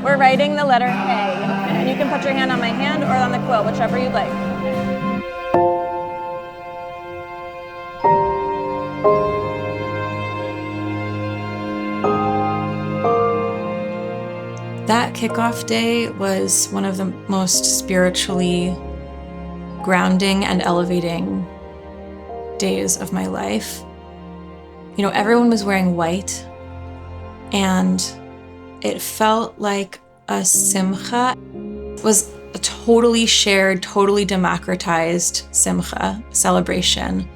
We're writing the letter Hey, and you can put your hand on my hand or on the quilt, whichever you'd like. That kickoff day was one of the most spiritually grounding and elevating days of my life. You know, everyone was wearing white, and it felt like a simcha. It was a totally shared, totally democratized simcha, celebration.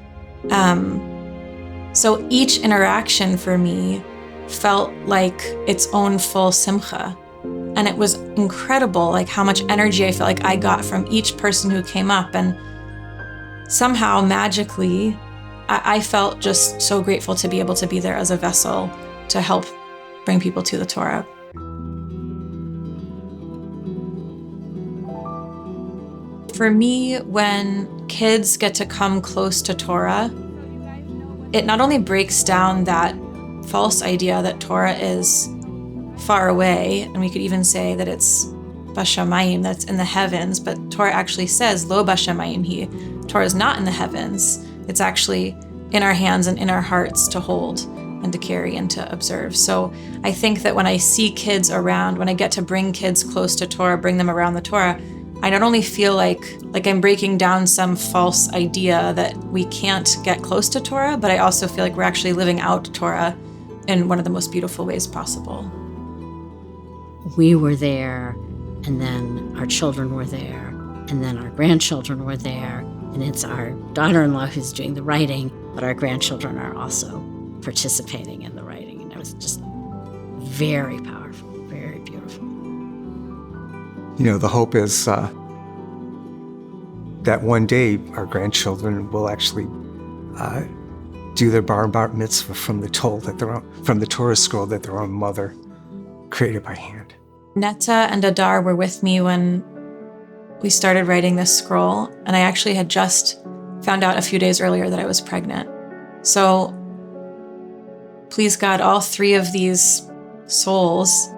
So each interaction for me felt like its own full simcha. And it was incredible, like how much energy I felt like I got from each person who came up. And somehow, magically, I felt just so grateful to be able to be there as a vessel to help bring people to the Torah. For me, when kids get to come close to Torah, it not only breaks down that false idea that Torah is far away, and we could even say that it's bashamayim, that's in the heavens, but Torah actually says lo bashamayim hi. Torah is not in the heavens. It's actually in our hands and in our hearts to hold and to carry and to observe. So I think that when I see kids around, when I get to bring kids close to Torah, bring them around the Torah, I not only feel like I'm breaking down some false idea that we can't get close to Torah, but I also feel like we're actually living out Torah in one of the most beautiful ways possible. We were there, and then our children were there, and then our grandchildren were there, and it's our daughter-in-law who's doing the writing, but our grandchildren are also participating in the writing. And it was just very powerful, very beautiful. You know, the hope is that one day our grandchildren will actually do their bar mitzvah from the Torah scroll that their own mother created by hand. Netta and Adar were with me when we started writing this scroll, and I actually had just found out a few days earlier that I was pregnant. So, please God, all three of these souls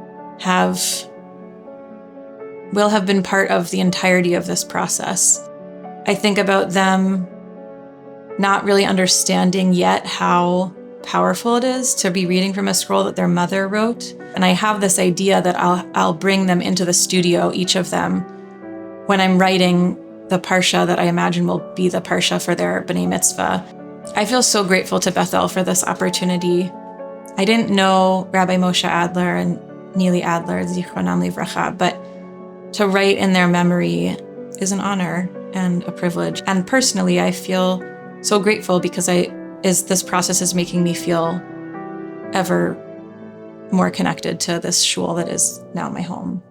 will have been part of the entirety of this process. I think about them not really understanding yet how powerful it is to be reading from a scroll that their mother wrote. And I have this idea that I'll bring them into the studio, each of them, when I'm writing the parsha that I imagine will be the parsha for their B'nai Mitzvah. I feel so grateful to Bethel for this opportunity. I didn't know Rabbi Moshe Adler and Neely Adler, Zichronam Livracha, but to write in their memory is an honor and a privilege. And personally, I feel so grateful because this process is making me feel ever more connected to this shul that is now my home.